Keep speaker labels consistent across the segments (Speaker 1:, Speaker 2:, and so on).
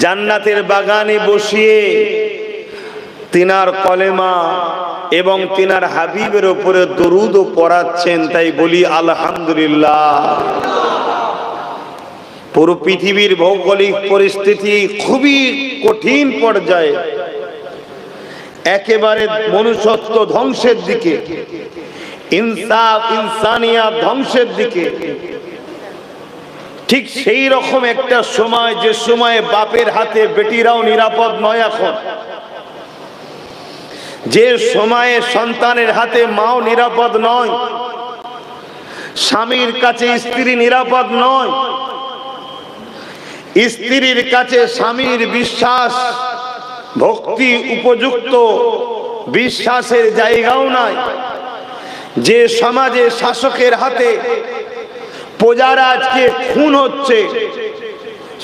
Speaker 1: জান্নাতের বাগানে বসিয়ে তিনার কলেমা এবং তিনার হাবিবের উপরে দরুদ পড়াচ্ছেন। তাই বলি আলহামদুলিল্লাহ। পুরো পৃথিবীর ভৌগোলিক পরিস্থিতি খুবই কঠিন পর্যায়ে, একেবারে মনুষ্যত্ব ধ্বংসের দিকে, ইনসানিয়াত ধ্বংসের দিকে। ঠিক সেই রকম একটা সময়, যে সময়ে বাপের হাতে বেটিরাও নিরাপদ নয় এখন, যে সময়ে সন্তানের হাতে মাও নিরাপদ নয়, স্বামীর কাছে স্ত্রী নিরাপদ নয়, স্ত্রীর কাছে স্বামীর বিশ্বাস ভক্তি উপযুক্ত বিশ্বাসের জায়গাও নাই, যে সমাজে শাসকের হাতে প্রজারা আজকে খুন হচ্ছে,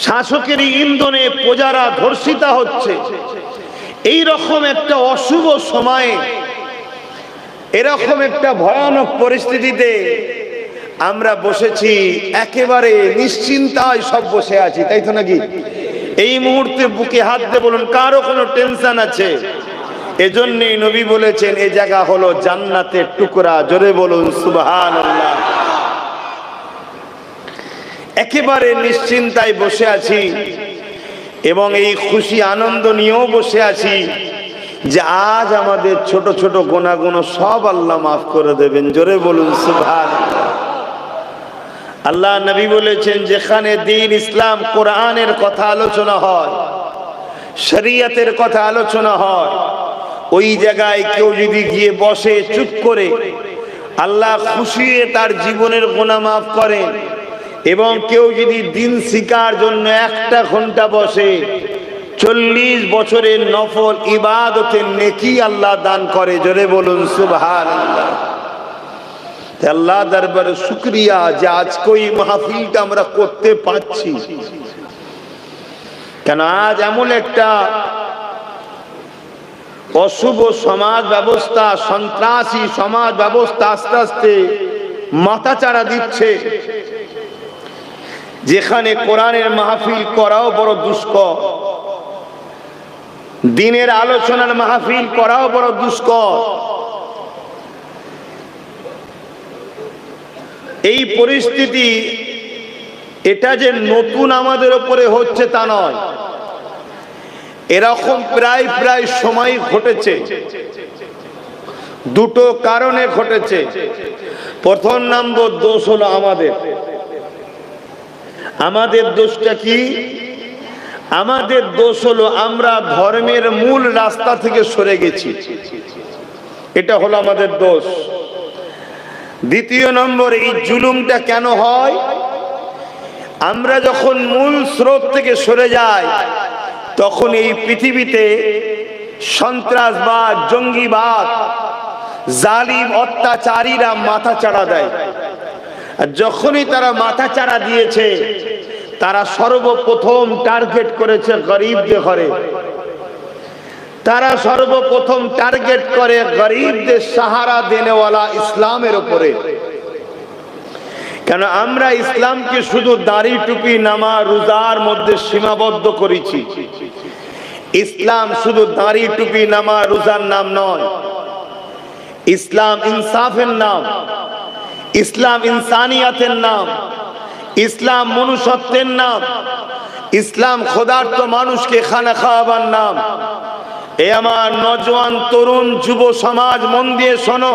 Speaker 1: শাসকের ইন্ধনে প্রজারা ধর্ষিতা হচ্ছে, এই রকম একটা অশুভ সময়ে, এরকম একটা ভয়ানক পরিস্থিতিতে আমরা বসেছি, একেবারে নিশ্চিন্তায় সব বসে আছি, তাই তো নাকি? এই মুহূর্তে বুকে হাত দিয়ে বলুন, কারো কোনো টেনশন আছে? এজন্যই নবী বলেছেন এই জায়গা হলো জান্নাতের টুকরা। জোরে বলুন সুবহানাল্লাহ। একেবারে নিশ্চিন্তায় বসে আছি এবং এই খুশি আনন্দ নিয়েও বসে আছি যে আজ আমাদের ছোট ছোট গুনাহগুলো সব আল্লাহ মাফ করে দেবেন। জোরে বলুন সুবহানাল্লাহ। আল্লাহ নবী বলেছেন, যেখানে দ্বীন ইসলাম কোরআনের কথা আলোচনা হয়, শরীয়তের কথা আলোচনা হয়, ওই জায়গায় কেউ যদি গিয়ে বসে চুপ করে, আল্লাহ খুশি হয়ে তার জীবনের গুনাহ মাফ করেন। এবং কেউ যদি দিন শিখার জন্য একটা ঘন্টা বসে, 40 বছরের নফল ইবাদতের নেকি আল্লাহ দান করে। জোরে বলুন সুবহানাল্লাহ। আল্লাহ দরবারে শুকরিয়া যে আজকে এই মাহফিলটা আমরা করতে পারছি। কেন আজ এমন একটা অশুভ সমাজ ব্যবস্থা, সন্ত্রাসী সমাজ ব্যবস্থা আস্তে আস্তে মাথাচাড়া দিচ্ছে, যেখানে কোরআনের মাহফিল করাও বড় দুষ্কর, দিনের আলোচনার মাহফিল করাও বড় দুষ্কর। এই পরিস্থিতি, এটা যে নতুন আমাদের উপরে হচ্ছে তা নয়, এরকম প্রায় প্রায় সময় ঘটেছে। দুটো কারণে ঘটেছে। প্রথম নম্বর দোষ হলো আমাদের দোষটা কি? আমাদের দোষ হলো আমরা ধর্মের মূল রাস্তা থেকে সরে গেছি, এটা হলো আমাদের দোষ। দ্বিতীয় নম্বর, এই জুলুমটা কেন হয়? আমরা যখন মূল স্রোত থেকে সরে যাই, তখন এই পৃথিবীতে সন্ত্রাসবাদ, জঙ্গিবাদ, জালিম অত্যাচারীরা মাথা চাড়া দেয়। আর যখনই তারা মাথা চাড়া দিয়েছে, তারা সর্বপ্রথম টার্গেট করেছে গরিবদের ঘরে। তারা সর্বপ্রথম টার্গেট করে গরিবদের সাহারা দেনেওয়ালা ইসলামের উপরে। কেন আমরা ইসলামকে শুধু দাড়ি টুপি নামাজ রোজার মধ্যে সীমাবদ্ধ করেছি। ইসলাম শুধু দাড়ি টুপি নামাজ রোজার নাম নয়, ইসলাম ইনসাফের নাম, ইসলাম ইনসানিয়াতের নাম, ইসলাম মনুষ্যত্বের নাম, ইসলাম ক্ষুধার্ত মানুষকে খানা খাওয়াবার নাম। এ আমার নওজোয়ান তরুণ যুব সমাজ, মন দিয়ে শোনো।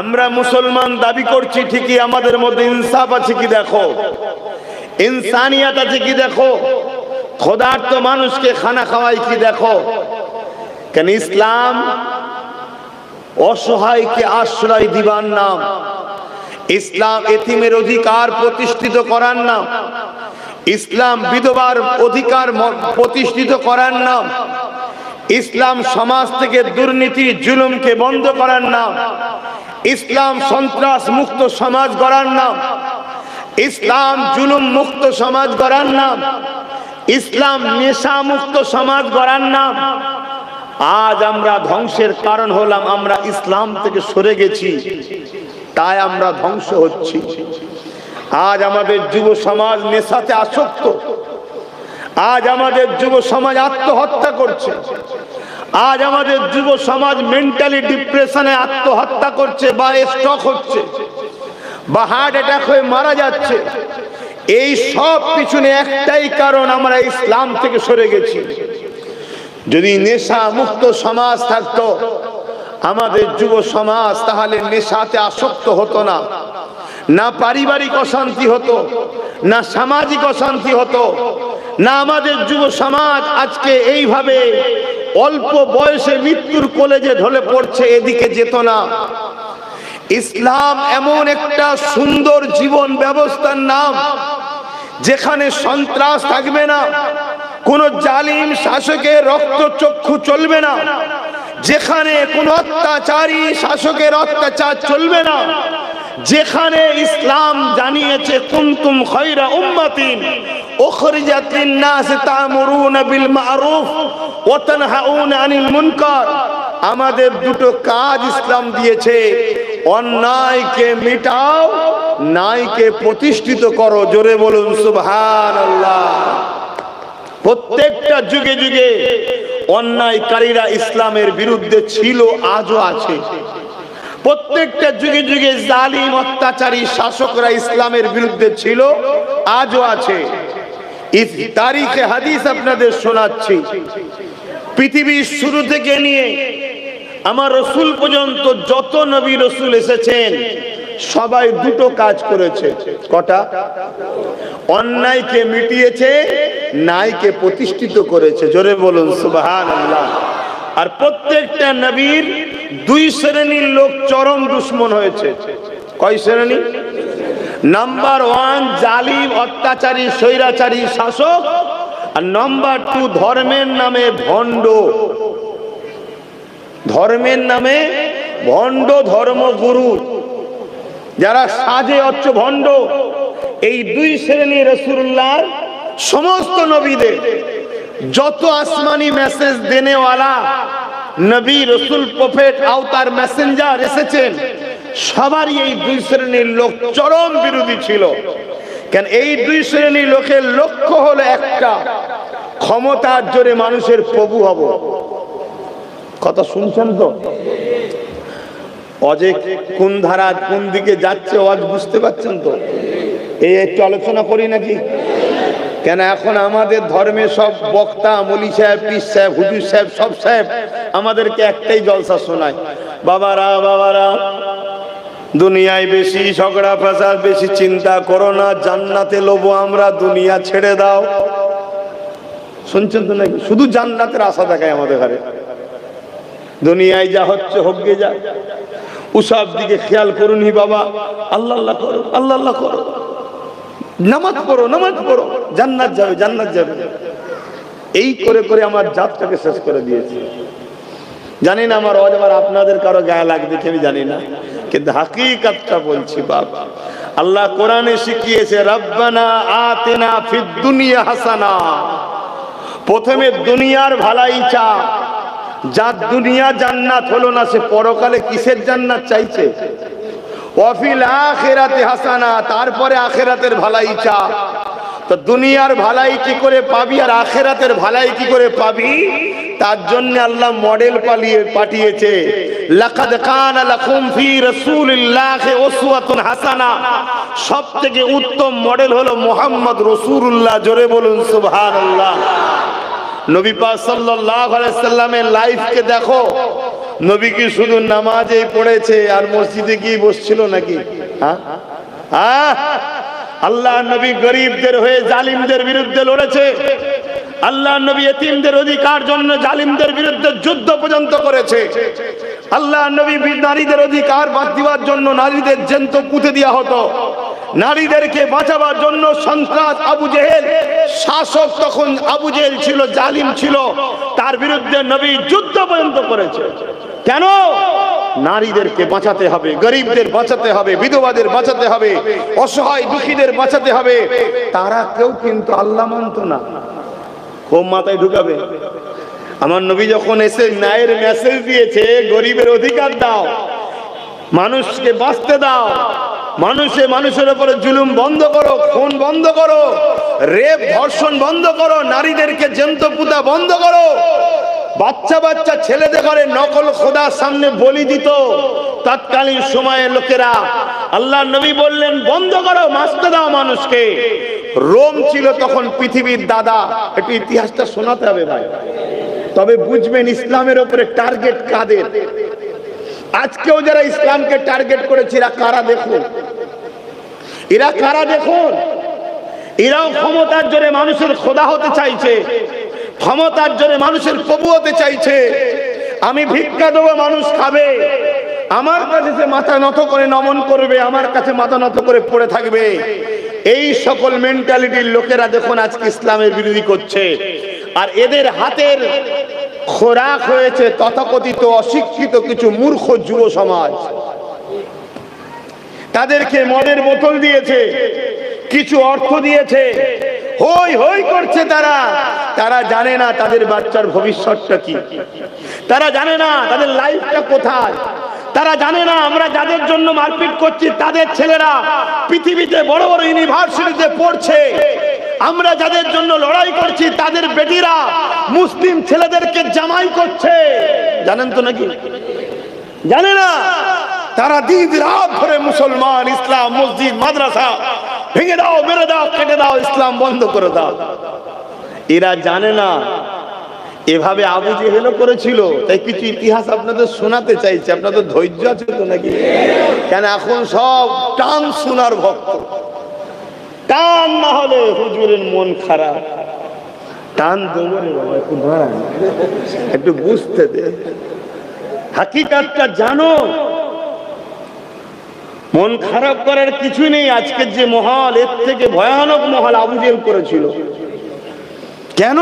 Speaker 1: আমরা মুসলমান দাবি করছি ঠিকই, আমাদের মধ্যে ইনসাফ আছে কি দেখো, ইনসানিয়াত আছে কি দেখো, ক্ষুধার্ত মানুষকে খানা খাওয়াই কি দেখো। কেন ইসলাম অসহায়কে আশ্রয় দিবার নাম, ইসলাম এতিমের অধিকার প্রতিষ্ঠিত করার নাম, ইসলাম বিধবার অধিকার প্রতিষ্ঠিত করার নাম, ইসলাম সমাজ থেকে দুর্নীতি জুলুমকে বন্ধ করার নাম, ইসলাম সন্ত্রাস মুক্ত সমাজ গড়ার নাম, ইসলাম জুলুম মুক্ত সমাজ গড়ার নাম, ইসলাম নেশা মুক্ত সমাজ গড়ার নাম। আজ আমরা ধ্বংসের কারণ হলাম, আমরা ইসলাম থেকে সরে গেছি, তাই আমরা ধ্বংস হচ্ছি। আজ আমাদের যুব সমাজ নেশাতে আসক্ত, আজ আমাদের যুব সমাজ আত্মহত্যা করছে, আজ আমাদের যুব সমাজ মেন্টালি ডিপ্রেশনে আত্মহত্যা করছে, বা স্ট্রোক হচ্ছে, বা হার্ট অ্যাটাক হয়ে মারা যাচ্ছে। এই সব পিছনে একটাই কারণ, আমরা ইসলাম থেকে সরে গেছি। যদি নেশা মুক্ত সমাজ থাকতো আমাদের যুব সমাজ, তাহলে নেশাতে আসক্ত হতো না, না পারিবারিক অশান্তি হতো, না সামাজিক অশান্তি হতো, না আমাদের যুব সমাজ আজকে এইভাবে অল্প বয়সে মৃত্যুর কোলে যে ঢলে পড়ছে এদিকে যেত না। ইসলাম এমন একটা সুন্দর জীবন ব্যবস্থার নাম, যেখানে সন্ত্রাস থাকবে না, কোন জালিম শাসকের রক্তচক্ষু চলবে না, যেখানে কোন অত্যাচারী শাসকের অত্যাচার চলবে না, যেখানে ইসলাম জানিয়েছে কুনতুম খায়রা উম্মাতিন উখরিজাত লিন-নাস তা'মুরুনা বিল মা'রুফ ওয়া তানহাউনা আনিল মুনকার। আমাদের দুটো কাজ ইসলাম দিয়েছে, অন্যায়কে মিটাও, ন্যায়কে প্রতিষ্ঠিত করো। জোরে বলুন সুবহানাল্লাহ। প্রত্যেকটা যুগে যুগে অন্যায়কারীরা ইসলামের বিরুদ্ধে ছিল, আজও আছে। প্রত্যেকটা যুগে যুগে জালিম অত্যাচারী শাসকরা ইসলামের বিরুদ্ধে ছিল, আজও আছে। ইস তারিখে হাদিস আপনাদের শোনাচ্ছি। পৃথিবীর শুরু থেকে নিয়ে আমার রাসূল পর্যন্ত যত নবী রাসূল এসেছেন সবাই দুটো কাজ করেছে। কটা? অন্যায়কে মিটিয়েছে, ন্যায়কে প্রতিষ্ঠিত করেছে। জোরে বলুন সুবহানাল্লাহ। আর প্রত্যেকটা নবীর দুই শ্রেণীর লোক চরম দুশমন হয়েছে। কয় শ্রেণী? নাম্বার 1 জালিম অত্যাচারী স্বৈরাচারী শাসক, আর নাম্বার 2 ধর্মের নামে ভণ্ড। ধর্মের নামে ভণ্ড ধর্মগুরু, যারা সাজে হচ্ছ ভণ্ড। এই দুই শ্রেণী রাসূলুল্লাহর সমস্ত নবীদের যত আসমানি মেসেজ দেনেওয়ালা নবী রাসূল প্রফেট আওতার মেসেঞ্জার এসেছেন, সবারই এই দুই শ্রেণীর লোক চরম বিরোধী ছিল। কেন? এই দুই শ্রেণীর লোকের লক্ষ্য হলো একটা, ক্ষমতার জোরে মানুষের প্রভু হব। কথা শুনছেন তো? অজে কোন ধারা কোন দিকে যাচ্ছে ওয়াজ বুঝতে পারছেন তো? এই একটু আলোচনা করি নাকি? কেন এখন আমাদের ধর্মে সব বক্তা, মৌলী সাহেব, পীর সাহেব, হুজুর সাহেব, সব সাহেব আমাদেরকে একটাই জলসা শোনায়, বাবারা বাবারা দুনিয়ায় বেশি ঝগড়া ফাসাদ, বেশি চিন্তা করো না, জান্নাতে লোবো আমরা, দুনিয়া ছেড়ে দাও। শুনছেন তো নাকি? শুধু জান্নাতের আশা দেখায় আমাদের ঘরে। দুনিয়ায় যা হচ্ছে হোক গে যা, ওসব দিকে খেয়াল করুনি বাবা, আল্লাহ আল্লাহ করো, আল্লাহ আল্লাহ করো, নামাজ পড়ো, নামাজ পড়ো, জান্নাত যাবে, জান্নাত যাবে। এই করে করে আমার জাতটাকে শেষ করে দিয়েছে। জানি না আমার অজবার আপনাদের কারো গায়ে লাগবে কি আমি জানি না, কিন্তু হাকিকতটা বলছি বাবা। আল্লাহ কোরআনে শিখিয়েছে, রব্বানা আতিনা ফিদ দুনিয়া হাসানা। প্রথমে দুনিয়ার ভালাই চা। যার দুনিয়া জান্নাত হলো না, সে পরকালে কিসের জান্নাত চাইছে? ওয়াফিল আখিরাতি হাসানা, তারপরে আখিরাতের ভালাই চা। তো দুনিয়ার ভালাই কি করে পাবি আর আখিরাতের ভালাই কি করে পাবি? তার জন্য আল্লাহ মডেল পাঠিয়েছে, লাকাদ কানা লাকুম ফি রাসূলিল্লাহি উসওয়াতুন হাসানা। সবথেকে উত্তম মডেল হলো মুহাম্মদ রাসূলুল্লাহ। জোরে বলুন সুবহানাল্লাহ। নবী পাক সাল্লাল্লাহু আলাইহি সাল্লামের লাইফকে দেখো। নবী কি শুধু নামাজেই পড়েছে আর মসজিদে গিয়ে বসছিল নাকি? আল্লাহ নবী গরিবদের হয়ে জালিমদের বিরুদ্ধে লড়েছে। আল্লাহ নবী এতিমদের অধিকার জন্য জালিমদের বিরুদ্ধে যুদ্ধ পর্যন্ত করেছে। আল্লাহ নবী নারীদের অধিকার বাদ দেওয়ার জন্য নারীদের জ্যান্ত পুঁতে দেওয়া হতো। নারীদেরকে বাঁচাবার জন্য সন্ত্রাস আবু জেহেল শাসক, তখন আবু জেহেল ছিল, জালিম ছিল, তার বিরুদ্ধে নবী যুদ্ধ পর্যন্ত করেছে। কেন? নারীদেরকে বাঁচাতে হবে, গরিবদের বাঁচাতে হবে, বিধবাদের বাঁচাতে হবে, অসহায় দুঃখীদের বাঁচাতে হবে। তারা কেউ কিন্তু আল্লাহ মানত না। কোন মাথায় ঢুকাবে? আমার নবী যখন এসে ন্যায়ের মেসেজ দিয়েছে, গরিবের অধিকার দাও, মানুষকে বাঁচতে দাও, মানুষের উপরে জুলুম বন্ধ করো, খুন বন্ধ করো, রেপ ধর্ষণ বন্ধ করো, নারীদেরকে জ্যান্ত পুঁতা বন্ধ করো। বাচ্চা ছেলেদের ঘরে নকল খোদার সামনে বলি দিত তৎকালীন সময়ে লোকেরা। আল্লাহ নবী বললেন বন্ধ করো, মাসতে দাও মানুষকে। রোম ছিল তখন পৃথিবীর দাদা। একটু ইতিহাসটা শোনাতে হবে ভাই, তবে বুঝবেন ইসলামের উপরে টার্গেট কাদের। আজকেও যারা ইসলামকে টার্গেট করেছে এরা কারা দেখুন, এরা কারা দেখুন। এরাও ক্ষমতার জোরে মানুষের খোদা হতে চাইছে, ক্ষমতার জোরে মানুষের প্রভু হতে চাইছে। আমি ভিক্ষা দেবো, মানুষ খাবে, আমার কাছে সে মাথা নত করে নমন করবে, আমার কাছে মাথা নত করে পড়ে থাকবে। এই সকল মেন্টালিটির লোকেরা দেখুন আজকে ইসলামের বিরোধী করছে। আর এদের হাতের খোরাক হয়েছে তথাকথিত অশিক্ষিত কিছু মূর্খ যুব সমাজ। তাদেরকে মদের বোতল দিয়েছে, কিছু অর্থ দিয়েছে, হই হই করছে তারা। তারা জানে না তাদের বাচ্চার ভবিষ্যৎটা কি, তারা জানে না তাদের লাইফটা কোথায়, তারা জানে না আমরা যাদের জন্য মারপিট করছি তাদের ছেলেরা পৃথিবীতে বড় বড় ইউনিভার্সিটিতে পড়ছে। আমরা যাদের জন্য লড়াই করছি তাদের বেটিরা মুসলিম ছেলেদেরকে জামাই করছে। জানেন তো নাকি? জানে না। তারা দিন রাত ধরে মুসলমান, ইসলাম, মসজিদ, মাদ্রাসা ভেঙে দাও, মেরে দাও, কেটে দাও, ইসলাম বন্ধ করে দাও। এরা জানে না এভাবে আবু জেহেলও করেছিল। তাই কিছু ইতিহাস আপনাদের শোনাতে চাইছে। আপনাদের ধৈর্য আছে তো নাকি? কেন এখন সব টান শোনার ভক্ত, টান না হলে হুজুরের মন খারাপ। টান দেবো রে বাবা, একটু দাঁড়ান, একটু বুঝতে দে, হাকিকাতটা জানো। মন খারাপ করার কিছু নেই। আজকের যে মহল, এর থেকে ভয়ানক মহল আবু জেহেল করেছিল। কেন?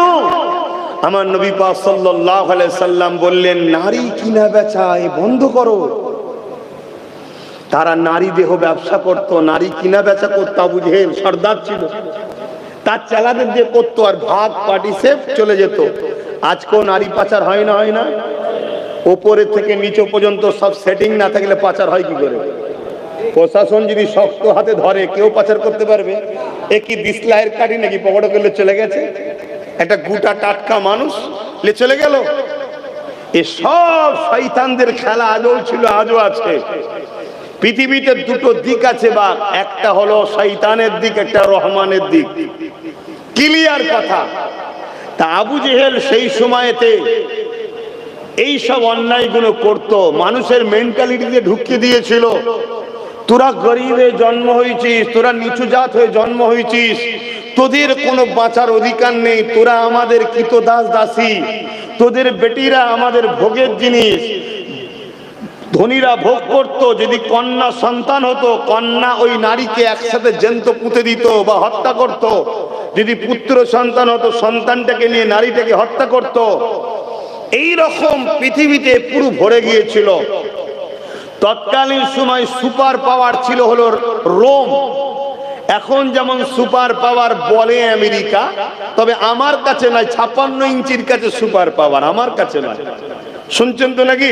Speaker 1: আমার নবী পাক সাল্লাল্লাহু আলাইহি সাল্লাম বললেন নারী কিনা বেচা বন্ধ করো। তারা নারী দেহ ব্যবসা করত, নারী কিনা বেচা করতো। আবু জেহেল সর্দার ছিল, তার চেলাদের দিয়ে করতো, আর ভাগ পার্টি সেফ চলে যেত। আজকেও নারী পাচার হয় না? হয় না? উপরে থেকে নিচে পর্যন্ত সব সেটিং না থাকলে পাচার হয় কি করে? প্রশাসন যদি শক্ত হাতে ধরে কেউ পাচার করতে পারবে? এ কি দিসলাইয়ের কাটি নাকি পকেটে করলে চলে গেছে? একটা গোটা টাটকা মানুষ লে চলে গেল। এ সব শয়তানদের খেলা আজও ছিল, আজও আছে। পৃথিবীতে দুটো দিক আছে, বা একটা হলো শয়তানের দিক, একটা রহমানের দিক। ক্লিয়ার কথা। তা আবু জেহেল সেই সময়তে এই সব অন্যায়গুলো করত, মানুষের মেন্টালিটিতে ঢুকিয়ে দিয়েছিল। তোরা গরিবে জন্ম হয়েছিস, তোরা নিচু জাত হয়ে জন্ম হয়েছিস, তোদের কোনো বাঁচার অধিকার নেই, তোরা আমাদের কৃতদাস দাসী, তোদের বেটিরা আমাদের ভোগের জিনিস। ধনীরা ভোগ করত, যদি কন্যা সন্তান হতো কন্যা ওই নারীকে একসাথে জ্যান্ত পুঁতে দিত বা হত্যা করত। যদি পুত্র সন্তান হতো সন্তানটাকে নিয়ে নারীটাকে হত্যা করত। এই রকম পৃথিবীতে পুরো ভরে গিয়েছিল। তৎকালীন সময় সুপার পাওয়ার ছিল হলো রোম। এখন যেমন সুপার পাওয়ার বলে আমেরিকা, তবে আমার কাছে নয়, 56 ইঞ্চির কাছে সুপার পাওয়ার, আমার কাছে নয়। শুনছেন তো নাকি?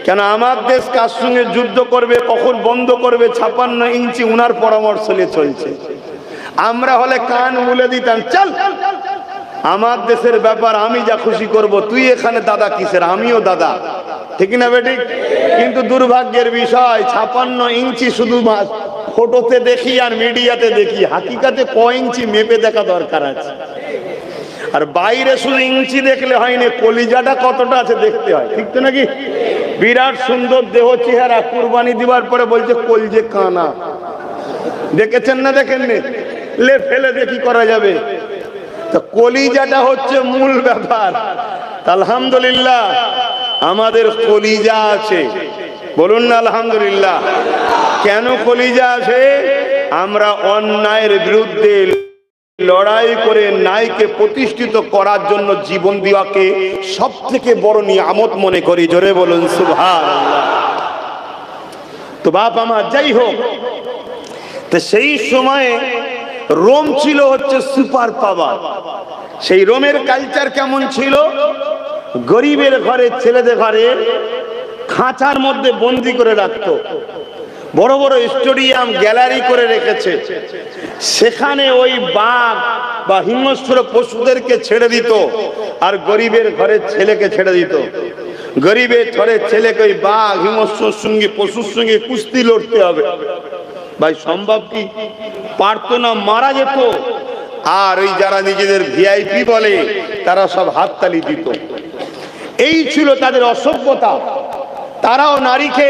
Speaker 1: কেন আমার দেশ কার সঙ্গে যুদ্ধ করবে, কখন বন্ধ করবে, 56 ইঞ্চি উনার পরামর্শ নিয়ে চলছে। আমরা হলে কান মুলে দিতাম, চল আমার দেশের ব্যাপার, আমি যা খুশি করব, তুই এখানে দাদা কিসের, আমিও দাদা। ঠিক না বেঠিক? কিন্তু দুর্ভাগ্যের বিষয় 56 ইঞ্চি শুধু ফটোতে দেখি আর মিডিয়াতে দেখি, হাকিকাতে ক ইঞ্চি মেপে দেখা দরকার আছে। আর বাইরে শুধু ইঞ্চি দেখলে হয়নি, কলিজাটা কতটা আছে দেখতে হয়। ঠিক তো নাকি? বিরাট সুন্দর দেহ চেহারা, কুরবানি দিবার পরে বলছে কলজে কানা। দেখেছেন না দেখেননি? লে ফেলে দেখি করা যাবে। তো কলিজাটা হচ্ছে মূল ব্যাপার। আলহামদুলিল্লাহ আমাদের কলিজা আছে, বলুন না আলহামদুলিল্লাহ। কেন কলিজা আছে? আমরা অন্যায়ের বিরুদ্ধে লড়াই করে ন্যায়কে প্রতিষ্ঠিত করার জন্য জীবন দেওয়াকে সব থেকে বড় নিয়ামত মনে করি। জোরে বলুন সুবহানাল্লাহ। তো বাপ আমার, যাই হোক, তো সেই সময়ে রোম ছিল হচ্ছে সুপার পাওয়ার। সেই রোমের কালচার কেমন ছিল? গরিবের ঘরে ছেলেদের ঘরে খাঁচার মধ্যে বন্দি করে রাখতো। বড় বড় স্টেডিয়াম গ্যালারি করে রেখেছে, সেখানে ওই বাঘ বা হিংস্র পশুদেরকে ছেড়ে দিত আর গরিবের ঘরের ছেলেকে ছেড়ে দিত। গরিবের ঘরের ছেলেকে ওই বাঘ হিংস্রর সঙ্গে পশুর সঙ্গে কুস্তি লড়তে হবে। ভাই সম্ভব কি? পারতো না, মারা যেত। আর ওই যারা নিজেদের ভিআইপি বলে তারা সব হাততালি দিত। এই ছিল তাদের অসভ্যতা। তারাও নারীকে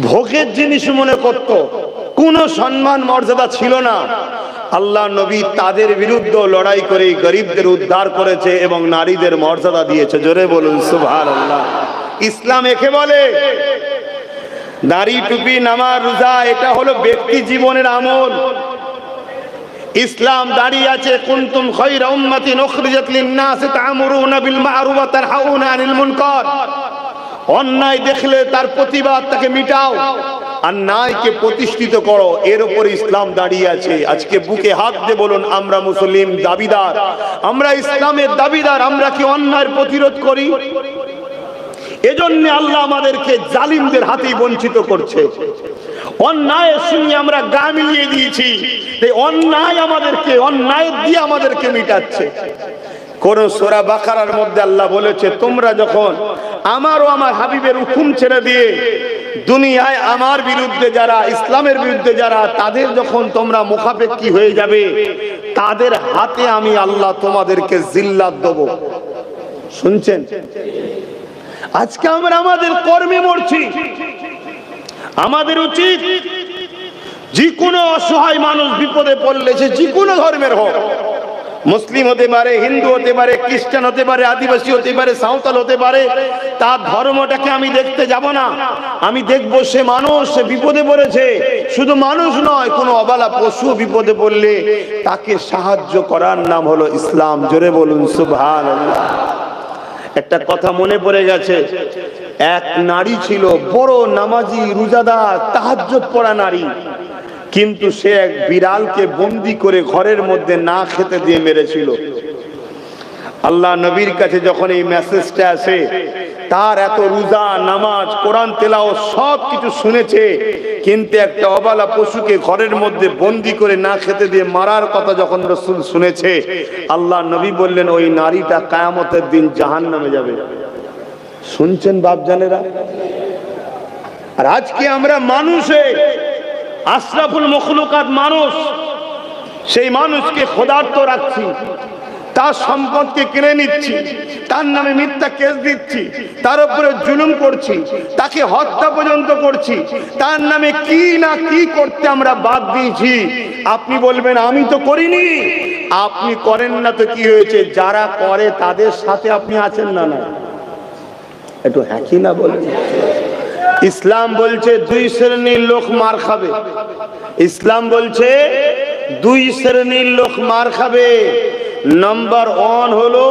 Speaker 1: ভোগের জিনিস মনে করত, কোনো সম্মান মর্যাদা ছিল না। আল্লাহ নবী তাদের বিরুদ্ধে লড়াই করে গরিবদের উদ্ধার করেছে এবং নারীদের মর্যাদা দিয়েছে। জোরে বলুন সুবহানাল্লাহ। ইসলাম একে বলে। দাড়ি, টুপি, নামাজ, রোজা এটা হলো ব্যক্তি জীবনের আমল। ইসলাম দাঁড়িয়ে আছে কুনতুম খায়রা উম্মাতিন উখরিজাত লিন-নাস তা'মুরুনা বিল মা'রুফ ওয়া তানহাউনা আনিল মুনকার। অন্যায় দেখলে তার প্রতিবাদ, তাকে মিটাও, আর ন্যায়কে প্রতিষ্ঠিত করো। এর উপর ইসলাম দাঁড়িয়ে আছে। আজকে বুকে হাত দিয়ে বলুন, আমরা মুসলিম দাবিদার, আমরা ইসলামের দাবিদার। আমরা কি অন্যায়ের প্রতিরোধ করি? এজন্য আল্লাহ আমাদেরকে জালিমদের হাতেই বঞ্চিত করছে। অন্যায়ের সঙ্গে আমরা গা মিলিয়ে দিয়েছি, এই অন্যায় আমাদেরকে, অন্যায় দিয়ে আমাদেরকে মিটাচ্ছে। কোন সূরা বাকারার মধ্যে আল্লাহ বলেছে, তোমরা যখন আমার ও আমার হাবিবের হুকুম ছেড়ে দিয়ে দুনিয়ায় আমার বিরুদ্ধে যারা, ইসলামের বিরুদ্ধে যারা, তাদের যখন তোমরা মুখাপেক্ষী হয়ে যাবে, তাদের হাতে আমি আল্লাহ তোমাদেরকে জিল্লাত দেব। শুনছেন? আজকে আমরা আমাদের কর্মে মরছি। আমাদের উচিত যে কোনো অসহায় মানুষ বিপদে পড়লে, সে যে কোনো ধর্মের হোক, মুসলিম হতে পারে, হিন্দু হতে পারে, খ্রিস্টান হতে পারে, আদিবাসী হতে পারে, সাঁওতাল হতে পারে, তার ধর্মটাকে আমি দেখতে যাব না। আমি দেখব সে মানুষ, সে বিপদে পড়েছে। শুধু মানুষ নয়, কোনো অবলা পশু বিপদে পড়লে তাকে সাহায্য করার নাম হলো ইসলাম। জোরে বলুন সুবহানাল্লাহ। একটা কথা মনে পড়ে গেছে, এক নারী ছিল বড় নামাজি, রোজাদার, তাহাজ্জুদ পড়া নারী, কিন্তু সে এক বিড়ালকে বন্দি করে ঘরের মধ্যে না খেতে দিয়ে মেরেছিল। আল্লাহ নবীর কাছে যখন এই মেসেজটা আসে, তার এত রোজা, নামাজ, কোরআন তেলাওয়াত সব কিছু শুনেছে, কিন্তু একটা অবলা পশুকে ঘরের মধ্যে বন্দি করে না খেতে দিয়ে মারার কথা যখন রাসূল শুনেছে, আল্লাহ নবী বললেন, ওই নারীটা কিয়ামতের দিন জাহান্নামে যাবে। শুনছেন বাপজানেরা? আর আজকে আমরা মানুষে আশরাফুল মখলুকাত মানুষ, সেই মানুষকে ক্ষুধার্ত রাখছি, তার সম্পদকে কিনে নিচ্ছি, তার নামে মিথ্যা কেস দিচ্ছি, তার উপরে জুলুম করছি, তাকে হত্যা পর্যন্ত করছি, তার নামে কি না কি করতে আমরা বাদ দিয়েছি। আপনি বলবেন আমি তো করিনি। আপনি করেন না তো কি হয়েছে? যারা করে তাদের সাথে আপনি আছেন না? না, একটু হ্যাঁ কি না বলেন। ইসলাম বলছে দুই শ্রেণীর লোক মার খাবে। ইসলাম বলছে দুই শ্রেণীর লোক মার খাবে। নাম্বার 1 হলো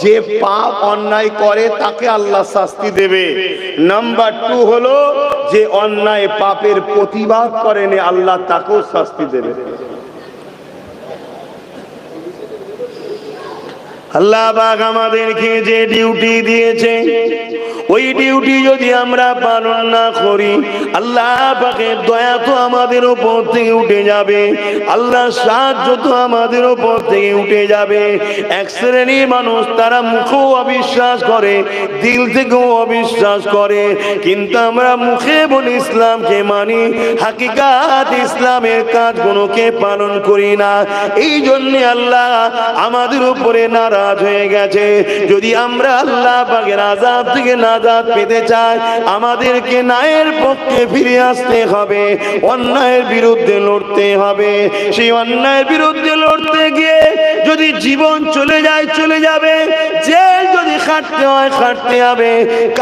Speaker 1: যে পাপ অন্যায় করে তাকে আল্লাহ শাস্তি দেবে। নাম্বার 2 হলো যে অন্যায় পাপের প্রতিবাদ করেনি, আল্লাহ তাকেও শাস্তি দেবে। আল্লাহ পাক আমাদেরকে যে ডিউটি দিয়েছে, ওই ডিউটি যদি আমরা পালন না করি, আল্লাহ পাকের দয়া তো আমাদের উপর থেকে উঠে যাবে, আল্লাহ সাহায্য তো আমাদের উপর থেকে উঠে যাবে। এক শ্রেণীর মানুষ তারা মুখেও অবিশ্বাস করে, দিল থেকেও অবিশ্বাস করে, কিন্তু আমরা মুখে বলি ইসলামকে মানি, হাকিকাত ইসলামের কাজগুলোকে পালন করি না। এই জন্য আল্লাহ আমাদের উপরে নারাজ হয়ে গেছে। যদি আমরা আল্লাহ পাকের আযাব থেকে নাজাত পেতে চাই, আমাদেরকে ন্যায়ের পক্ষে ফিরে আসতে হবে, অন্যায়ের বিরুদ্ধে লড়তে হবে। সেই অন্যায়ের বিরুদ্ধে লড়তে গিয়ে যদি জীবন চলে যায়, চলে যাবে। জেল যদি খাটতে হয়, খাটতে হবে।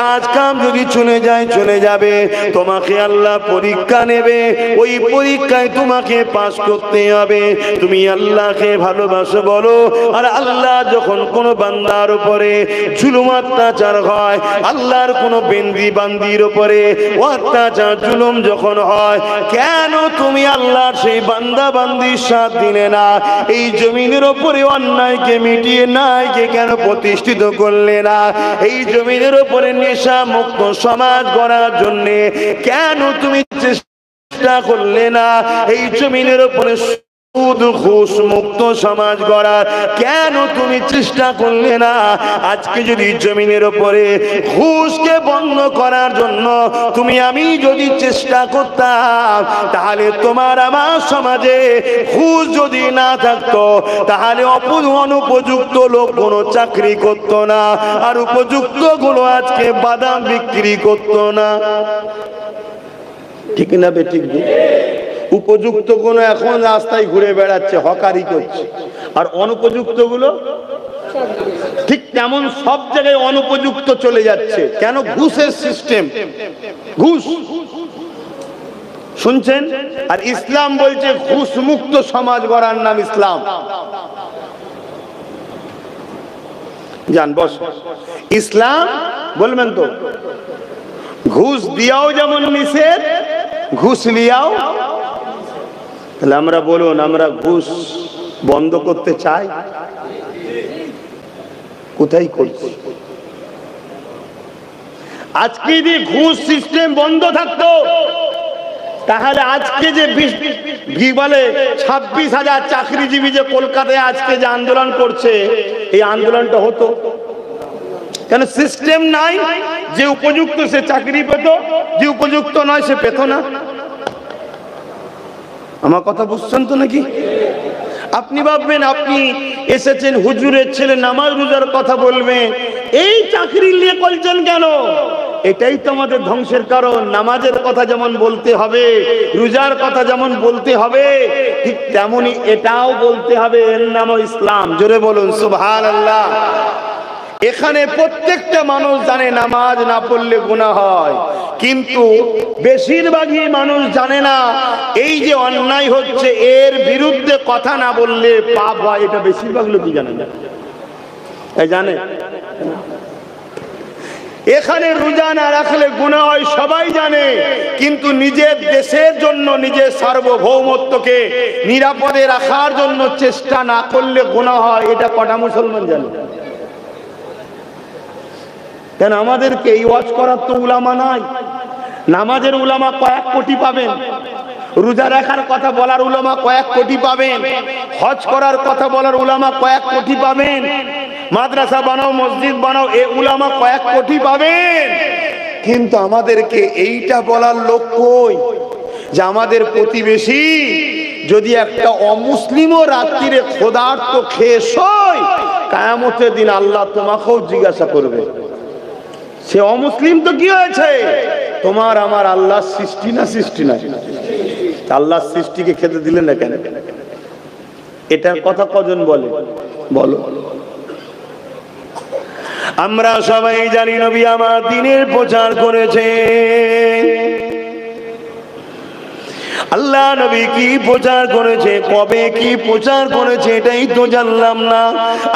Speaker 1: কাজ কাম যদি চলে যায়, চলে যাবে। তোমাকে আল্লাহ পরীক্ষা নেবে, ওই পরীক্ষায় তোমাকে পাস করতে হবে। তুমি আল্লাহকে ভালোবাসো বলো, আর আল্লাহ যখন কোন বান্দার উপরে জুলুম অত্যাচার হয়, আল্লাহর কোন বান্দির উপরে অত্যাচার জুলুম যখন হয়, কেন তুমি আল্লাহর সেই বান্দা বান্দির সাথ দিলে না? এই জমিনের উপরে অন্যায়কে মিটিয়ে ন্যায়কে কেন প্রতিষ্ঠিত করলে না? আল্লাহ, এই জমিনের উপরে নেশা মুক্ত সমাজ গড়ার জন্য কেন তুমি চেষ্টা করলে না? এই জমিনের উপরে সুদ ঘুষ মুক্ত সমাজ গড়ার কেন তুমি চেষ্টা করলে না? আজকে যদি জমিনের উপরে ঘুষকে বন্ধ করার জন্য তুমি আমি যদি চেষ্টা করতাম, তাহলে তোমার আমার সমাজে ঘুষ যদি না থাকতো, তাহলে অনুপযুক্ত লোক কোনো চাকরি করতো না, আর উপযুক্ত গুলো আজকে বাদাম বিক্রি করতো না। ঠিক না বেঠিক? উপযুক্ত গুলো এখন রাস্তায় ঘুরে বেড়াচ্ছে, হকারি করছে, আর অনুপযুক্ত গুলো ঠিক তেমন সব জায়গায় অনুপযুক্ত চলে যাচ্ছে। কেন? ঘুষের সিস্টেম, ঘুষ শুনছেন? আর ইসলাম বলছে ঘুষ মুক্ত সমাজ গড়ার নাম ইসলাম। জান বস, ইসলাম বলবেন তো ঘুষ দিয়াও যেমন নিষেধ, ঘুষ লিয়াও। তাহলে আমরা বলুন, আমরা ঘুষ বন্ধ করতে চাই? কোথায় করছি? আজকে যদি ঘুষ সিস্টেম বন্ধ থাকতো, তাহলে আজকে যে 26,000 চাকরিজীবী যে কলকাতায় আজকে যে আন্দোলন করছে, এই আন্দোলনটা হতো কেন? সিস্টেম নাই। যে উপযুক্ত সে চাকরি পেত, যে উপযুক্ত নয় সে পেত না। আমার কথা বুঝছেন তো নাকি? আপনি ভাববেন আপনি এসেছেন হুজুরের ছেলে, নামাজ রোজার কথা বলবেন, এই চাকরি নিয়ে বলছেন কেন? এটাই তো আমাদের ধ্বংসের কারণ। নামাজের কথা যেমন বলতে হবে, রোজার কথা যেমন বলতে হবে, ঠিক তেমনি এটাও বলতে হবে, এর নামও ইসলাম। জোরে বলুন সুবহানাল্লাহ। এখানে প্রত্যেকটা মানুষ জানে নামাজ না পড়লে গুনাহ হয়, কিন্তু বেশিরভাগই মানুষ জানে না এই যে অন্যায় হচ্ছে এর বিরুদ্ধে কথা না বললে পাপ হয়। এটা বেশিরভাগ লোকই জানে না। এই জানে এখানে রোজা না রাখলে গুনাহ হয় সবাই জানে, কিন্তু নিজের দেশের জন্য, নিজের সার্বভৌমত্বকে নিরাপদে রাখার জন্য চেষ্টা না করলে গুনাহ হয়, এটা কটা মুসলমান জানে? কেন আমাদেরকে এই ওয়াজ করার তো উলামা নাই। নামাজের উলামা কয়েক কোটি পাবেন, রোজা রাখার কথা বলার উলামা কয়েক কোটি পাবেন, হজ করার কথা বলার উলামা কয়েক কোটি পাবেন, মাদ্রাসা বানাও মসজিদ বানাও এ উলামা কয়েক কোটি পাবেন, কিন্তু আমাদেরকে এইটা বলার লোক কই যে আমাদের প্রতিবেশী যদি একটা অমুসলিমও রাত্রিরে ক্ষুধার্ত খেয়ে শোয়, কিয়ামতের দিন আল্লাহ তোমাকেও জিজ্ঞাসা করবে সে অমুসলিম তো কি হয়েছে? তোমার আমার আল্লাহর সৃষ্টি না সৃষ্টি না? আল্লাহর সৃষ্টিকে খেতে দিলেন না কেন? এটার কথা কজন বলে? বলো। আমরা সবাই জানি নবী আমার দ্বীনের প্রচার করেছে। আল্লাহ নবী কি প্রচার করেছে, কবে কি প্রচার করেছে এটাই তো জানলাম না।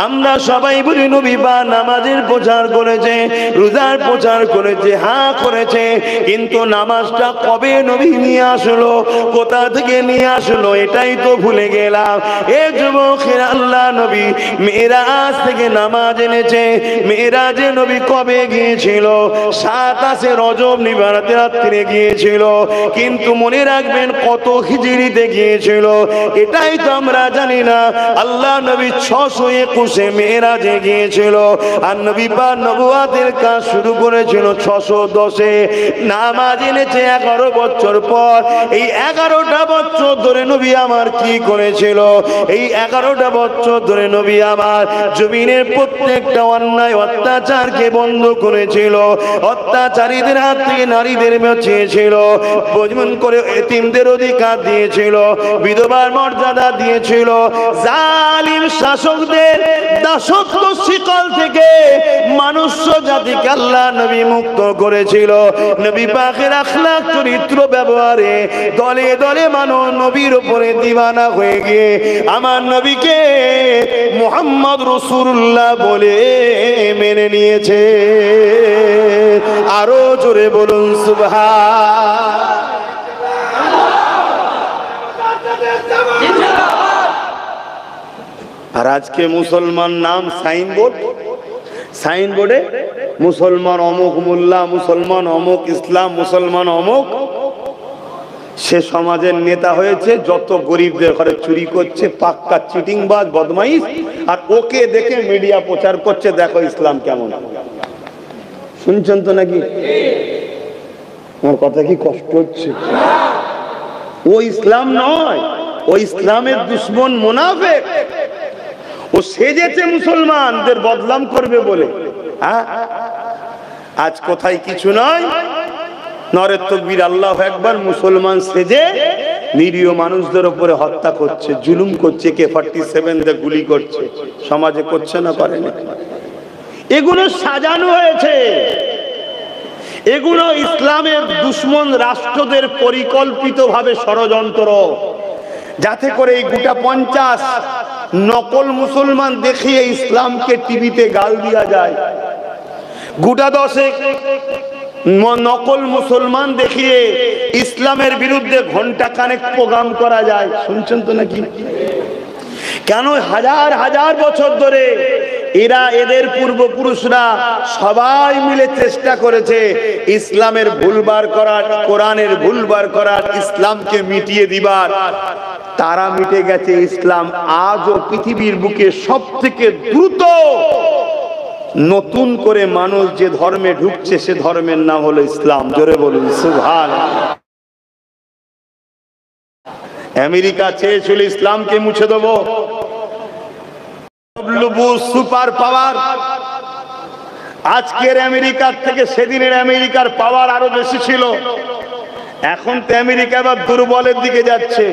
Speaker 1: আমরা সবাই বলি নবী বা নামাজের প্রচার করেছে, রোজার প্রচার করেছে, হ্যাঁ করেছে, কিন্তু নামাজটা কবে নবী নিয়ে আসলো, কোথা থেকে নিয়ে আসলো এটাই তো ভুলে গেলাম। এ যুবকেরা, আল্লাহ নবী মেরাজ থেকে নামাজ এনেছে। মেরাজে নবী কবে গিয়েছিল? 27 রজব নিবারাতে রাত্রে গিয়েছিল, কিন্তু মনে রাখবেন কত হিজরিতে গিয়েছিল এটাই তো আমরা জানি না। আল্লাহ নবী 621 মেরাজে গিয়েছিল, আর নবী পাক নবুয়াতের কাজ শুরু করেছিল 610-এ। নামাজ এনেছে 11 বছর পর। এই 11টা বছর ধরে নবী আমার কি করেছিল? এই 11টা বছর ধরে নবী আমার জমিনের প্রত্যেকটা অন্যায় অত্যাচারকে বন্ধ করেছিল, অত্যাচারীদের হাত থেকে নারীদের বাঁচিয়েছিল, বজমন করে এতিমদের অধিকার দিয়েছিল, বিধবার মর্যাদা দিয়েছিল, জালিম শাসকদের দাসত্ব শিকল থেকে মানুষ জাতিকে আল্লাহ নবী মুক্ত করেছিল। নবী পাকের আখলাক চরিত্র ব্যবহারে দলে দলে মানুষ নবীর উপরে দিওয়ানা হয়ে গিয়ে আমার নবীকে মুহাম্মদ রাসূলুল্লাহ বলে মেনে নিয়েছে। আরো জোরে বলুন সুবহান। আর আজকে মুসলমান নাম সাইনবোর্ড, সাইনবোর্ডে মুসলমান অমুক মোল্লা, মুসলমান অমুক ইসলাম, মুসলমান অমুক। সে সমাজের নেতা হয়েছে, যত গরিবদের ঘরে চুরি করছে, পাক্কা চিটিংবাজ বদমাইশ, আর ওকে দেখে মিডিয়া প্রচার করছে দেখো ইসলাম কেমন। শুনছেন তো নাকি? আমার কথা কি কষ্ট হচ্ছে? ও ইসলাম নয়, ও ইসলামের দুশ্মন মুনাফিক। ও সেজেছে মুসলমানদের বদনাম করবে বলে। হ্যাঁ, আজ কোথায় কিছু নয়, নারে তাকবীর, আল্লাহু আকবার, মুসলমান সেজে নিরীহ মানুষদের উপরে হত্যা করছে, জুলুম করছে, AK-47 দিয়ে গুলি করছে। সমাজে করছে না, করে না? এগুলো সাজানো হয়েছে, এগুলো ইসলামের দুশ্মন রাষ্ট্রদের পরিকল্পিতভাবে ষড়যন্ত্র, যাতে করে এই গোটা 50 নকল মুসলমান দেখিয়ে ইসলামকে টিভিতে গাল দেওয়া যায়, গোটা 10 নকল মুসলমান দেখিয়ে ইসলামের বিরুদ্ধে ঘন্টা খানেক প্রোগ্রাম করা যায়। শুনছেন তো নাকি? কেন হাজার হাজার বছর ধরে এরা, এদের পূর্বপুরুষরা সবাই মিলে চেষ্টা করেছে ইসলামের ভুল বার করার, কোরআনের ভুল বার করার, ইসলামকে মিটিয়ে দিবার। তারা মিটে গেছে। ইসলাম আজও পৃথিবীর বুকে সব থেকে দ্রুত নতুন করে মানুষ যে ধর্মে ঢুকছে, সে ধর্মের নাম হলো ইসলাম। জোরে বলুন সুবহানাল্লাহ। আমেরিকা চেয়েছিল ইসলামকে মুছে দেবো, সুপার পাওয়ার। আজকের আমেরিকার থেকে সেদিনের আমেরিকার পাওয়ার আরো বেশি ছিল। এখন তো আমেরিকা এবার দুর্বলের দিকে যাচ্ছে।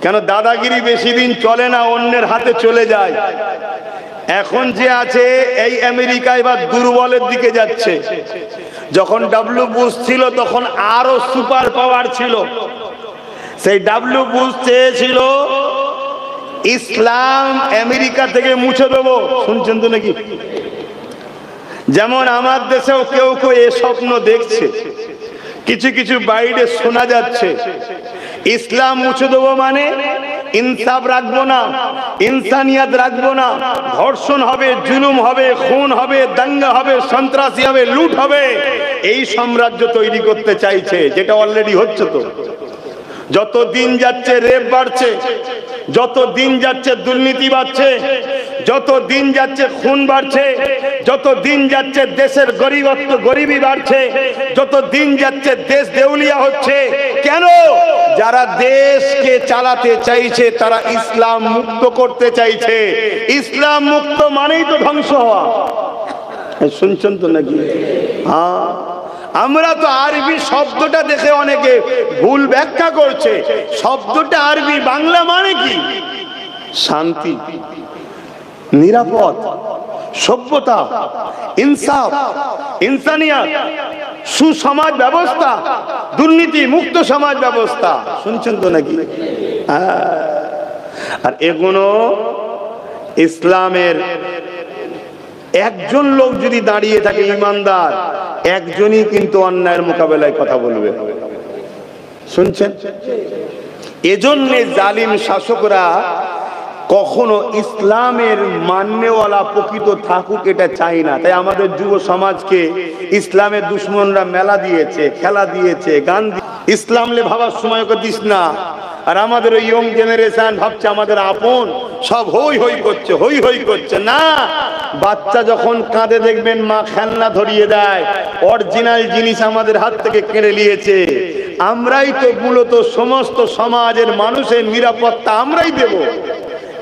Speaker 1: কেন? দাদাগিরি বেশি দিন চলে না, অন্যের হাতে চলে যায়। এখন যে আছে এই আমেরিকা এবার দুর্বলের দিকে যাচ্ছে। যখন ডব্লিউ বুশ ছিল তখন আরো সুপার পাওয়ার ছিল। সেই ডব্লিউ বুশ চেয়েছিল ইসলাম আমেরিকা থেকে মুছে দেবো। শুনছেন তো নাকি? যেমন আমার দেশেও কেউ কেউ এ স্বপ্ন দেখছে, কিছু কিছু বাইরে শোনা যাচ্ছে ইসলাম মুছে দেবো মানে ইনসাফ রাখবো না, ইনসানিয়াত রাখবো না, ধর্ষণ হবে, জুলুম হবে, খুন হবে, দাঙ্গা হবে, সন্ত্রাসী হবে, লুট হবে। এই সাম্রাজ্য তৈরি করতে চাইছে, যেটা অলরেডি হচ্ছে। তো যত দিন যাচ্ছে রেপ বাড়ছে, যত দিন যাচ্ছে দুর্নীতি বাড়ছে, যত দিন যাচ্ছে খুন বাড়ছে, যত দিন যাচ্ছে দেশের গরিবি বাড়ছে, যত দিন যাচ্ছে দেশ দেউলিয়া হচ্ছে। কেন? যারা দেশকে চালাতে চাইছে তারা ইসলাম মুক্ত করতে চাইছে। ইসলাম মুক্ত মানেই তো ধ্বংস হওয়া। শুনছেন তো নাকি? হ্যাঁ, আমরা তো আরবি শব্দটা দেখে অনেকে ভুল ব্যাখ্যা করছে। শব্দটা আরবি, বাংলা মানে কি? শান্তি, নিরাপদ, সভ্যতা, ইনসাফ, ইনসানিয়াত, সুসমাজ ব্যবস্থা, দুর্নীতি মুক্ত সমাজ ব্যবস্থা। শুনছেন তো নাকি? আর এগুলো ইসলামের একজন লোক যদি দাঁড়িয়ে থাকে ইমানদার, একজনই কিন্তু অন্যায়ের মোকাবেলায় কথা বলবে। শুনছেন? এজন্য জালিম শাসকরা কখনো ইসলামের মান্যওয়ালা প্রকৃত থাকুক এটা চাই না। তাই আমাদের যুব সমাজকে ইসলামের দুশ্মনরা মেলা দিয়েছে, খেলা দিয়েছে, গান ইসলামলে ভাবার সময় ওকে দিস না। আর আমাদের ওই ইয়ং জেনারেশন ভাবছে আমাদের আপন, সব হই হই করছে, হই হই করছে। না, বাচ্চা যখন কাঁদে দেখবেন মা খেলনা ধরিয়ে দেয়, অরিজিনাল জিনিস আমাদের হাত থেকে কেড়ে নিয়েছে। আমরাই তো মূলত সমস্ত সমাজের মানুষের নিরাপত্তা আমরাই দেব,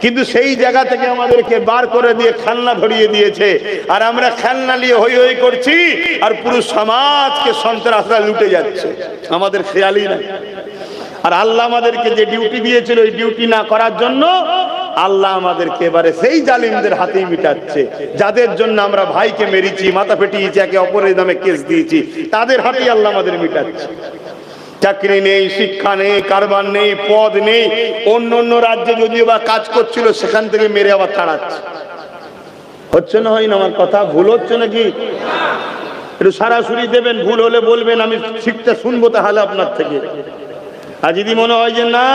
Speaker 1: কিন্তু সেই জায়গা থেকে আমাদেরকে বার করে দিয়ে খেলনা ধরিয়ে দিয়েছে। আর আমরা খেলনা নিয়ে হই হই করছি, আর পুরো সমাজকে সন্ত্রাসরা লুটে যাচ্ছে, আমাদের খেয়ালই না। আর আল্লাহ আমাদেরকে যে ডিউটি দিয়েছিল ওই ডিউটি না করার জন্য আল্লাহ আমাদেরকে এবারে সেই জালিমদের হাতেই মিটাচ্ছে। যাদের জন্য আমরা ভাইকে মেরেছি, মাথা ফেটিয়েছি, একে অপরের নামে কেস দিয়েছি, তাদের হাতেই আল্লাহ আমাদের মিটাচ্ছে। চাকরি নেই, শিক্ষা নেই, কারবার নেই, পদ নেই। অন্য অন্য রাজ্যে যদিও বা কাজ করছিল সেখান থেকে মেরে আবার তাড়াচ্ছে। হচ্ছে না? হয় না? আমার কথা ভুল হচ্ছে নাকি? একটু সরাসরি দেবেন, ভুল হলে বলবেন, আমি শিখতে শুনবো তাহলে আপনার থেকে। আর যদি মনে হয় যে না,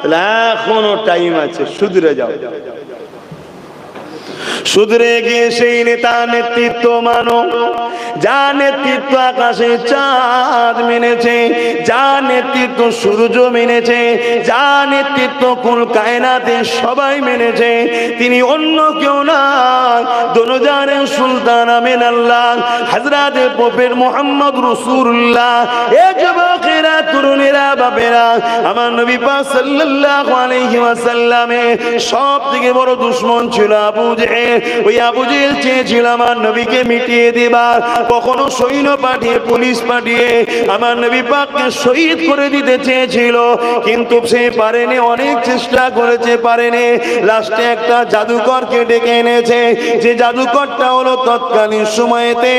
Speaker 1: তাহলে এখনো টাইম আছে, শুধরে যাও। শুধরে গিয়ে সেই নেতা নেতৃত্ব মানো, যা নেতৃত্ব আকাশে চাঁদ মেনেছে, যা নেতৃত্ব সূর্য মেনেছে, যা নেতৃত্ব কুল কায়নাতে সবাই মেনেছে, তিনি অন্য কেউ না, দোজাহানের সুলতান আমিন আল্লাহ হযরত প্রফেট মুহাম্মদ রাসূলুল্লাহ। এ যুবকেরা, তরুণেরা, বাপেরা, আমার নবী পাক সাল্লাল্লাহু আলাইহি ওয়াসাল্লামের সবথেকে বড় দুশমন ছিল আবু জেহেল। ওই আবু জেহেল চেয়েছিল আমার নবীকে মিটিয়ে দেবার, কখনো সৈন্য পাঠিয়ে, পুলিশ পাঠিয়ে আমার নবী পাককে শহীদ করে দিতে চেয়েছিল, কিন্তু সে পারেনি। অনেক চেষ্টা করেছে, পারেনি। লাস্টে একটা জাদুকরকে ডেকে এনেছে, যে জাদুকরটা হলো তৎকালীন সময়েতে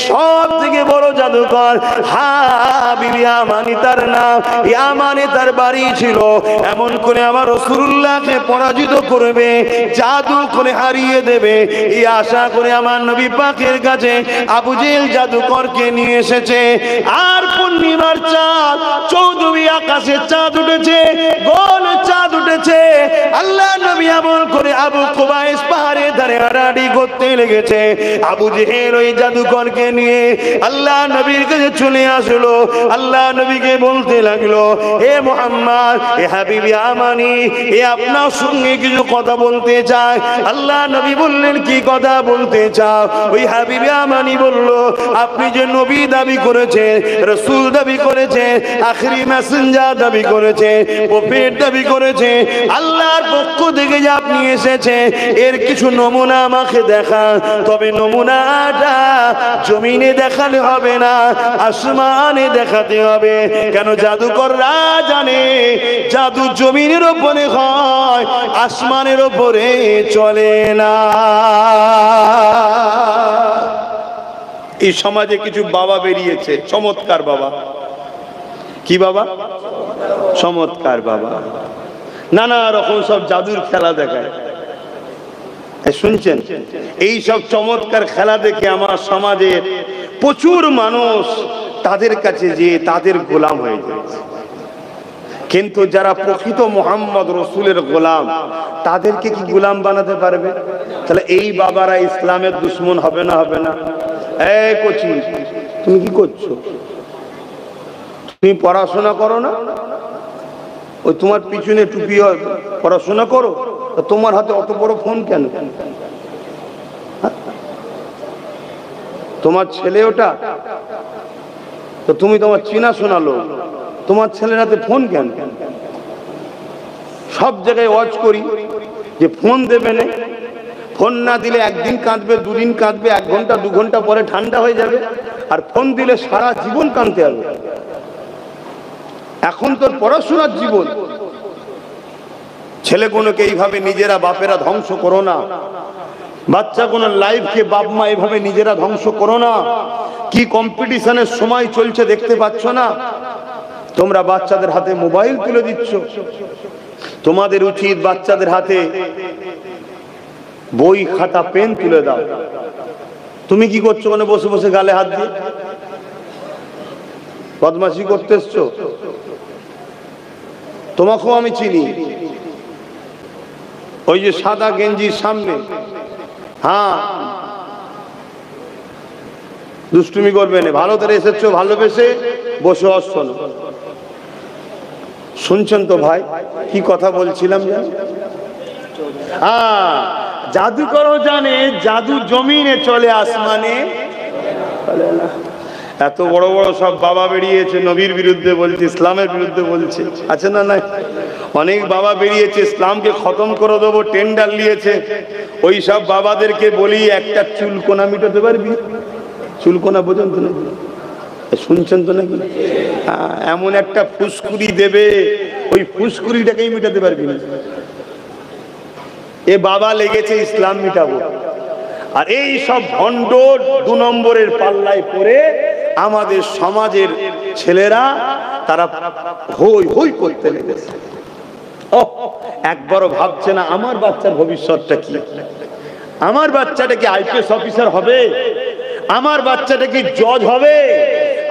Speaker 1: সব থেকে বড় জাদুকর হাবিব ইয়ামানি তার নাম। ইয়ামানে তার বাড়ি ছিল। এমন করে আমার রাসূলুল্লাহকে পরাজিত করবে, জাদু করে হারিয়ে দেবে, এই আশা করে আমার নবী পাকের কাছে আবু জেহেল জাদুকরকে নিয়ে এসেছে। আর পূর্ণিমার চাঁদ, চৌদ্দই আকাশে চাঁদ উঠেছে, গোল চাঁদ উঠেছে। আল্লাহ নবী এমন করে আবু কুবাইস পাহাড়ে ধারে হাঁটাহাঁটি করতে লেগেছে। আবু জেহেল ওই জাদুকরকে নিয়ে আল্লাহ নবীর কাছে চলে আসলো। আল্লাহ নবীকে বলতে লাগলো, হে মুহাম্মদ, হে হাবিব ইয়ামানি, এ আপনার সঙ্গে কিছু কথা বলতে চায়। আল্লাহ নবী বললেন, কি কথা বলতে চাও? ওই হাবিব ইয়ামানি বলল, আপনি যে নবী দাবি করেছে, রাসূল দাবি করেছে, আখেরি মেসেঞ্জার দাবি করেছে, প্রফেট দাবি করেছে, আল্লাহর পক্ষ থেকে যে আপনি এসেছে, এর কিছু নমুনা আমাকে দেখান। তবে নমুনাটা জমিনে দেখালে হবে না, আসমানে দেখাতে হবে। কেন? জাদুকররা জানে জাদু জমিনের উপরে হয়, আসমানের উপরে চলে না। এই সমাজে কিছু বাবা বেরিয়েছে, চমৎকার বাবা। কি বাবা? চমৎকার বাবা। নানা রকম সব জাদুর খেলা দেখায়। শুনছেন? এই সব চমৎকার খেলা দেখে আমার সমাজের প্রচুর মানুষ তাদের কাছে যে তাদের গোলাম হয়ে যাচ্ছে। কিন্তু যারা প্রকৃত মুহাম্মদ রাসূলের গোলাম, তাদেরকে কি গোলাম বানাতে পারবে? তাহলে এই বাবারা ইসলামের দুশমন হবে না? হবে না? এই কোচি, তুমি কি করছো? তুমি পড়াশোনা করো না? ওই তোমার পিছনে টুপি, পড়াশোনা করো, তোমার হাতে অত বড় ফোন কেন? তোমার ছেলে ওটা, তো তুমি তোমার চেনা শোনা লোক, তোমার ছেলের হাতে ফোন কেন? সব জায়গায় ওয়াজ করি যে ফোন দেবে না, ফোন না দিলে একদিন কাঁদবে, দুদিন কাঁদবে, 1 ঘন্টা 2 ঘন্টা পরে ঠান্ডা হয়ে যাবে, আর ফোন দিলে সারা জীবন কাঁদতে হবে। এখন তোর পড়াশোনার জীবন। ছেলেগুলোকে এইভাবে নিজেরা বাপেরা ধ্বংস করো না। বাচ্চাগুলোর লাইফকে বাপ মা এইভাবে নিজেরা ধ্বংস করো না। কি কম্পিটিশনের সময় চলছে দেখতে পাচ্ছ না? তোমরা বাচ্চাদের হাতে মোবাইল তুলে দিচ্ছ। তোমাদের উচিত বাচ্চাদের হাতে বই, খাতা, পেন তুলে দাও। তুমি কি করছো? মানে বসে বসে গালে হাত দিয়ে বদমাশি করতে এসছো। তোমাকেও আমি চিনি। ওই যে সাদা গেঞ্জির সামনে, হ্যাঁ, দুষ্টুমি করবে না। ভালো করে এসেছো, ভালোবেসে বসে আসছো। শুনছেন তো ভাই কি কথা বলছিলাম? জাদুকরও জানে জাদু জমিনে চলে, আসমানে চলে না। এত বড় বড় সব বাবা বেরিয়েছে নবীর বিরুদ্ধে বলছে, ইসলামের বিরুদ্ধে বলছে, আছে না? নাই? অনেক বাবা বেরিয়েছে ইসলামকে খতম করে দেবো, টেন্ডার নিয়েছে। ওই সব বাবাদেরকে বলি, একটা চুলকোনা মিটাতে পারবি? চুলকোনা পর্যন্ত না। শুনছেন তো নাকি? এমন একটা ফুসকুড়ি দেবে, ওই ফুসকুড়িটাকেই মিটাতে পারবি না। এ বাবা লেগেছে ইসলাম মিটাবো, আর এই সব ভণ্ড 2 নম্বরের পাল্লায় পড়ে আমাদের সমাজের ছেলেরা তারা হই হই করতে লেগেছে। একবারও ভাবছে না আমার বাচ্চার ভবিষ্যৎটা কি? আমার বাচ্চাটা কি আইপিএস অফিসার হবে? আমার বাচ্চাটা কি জজ হবে?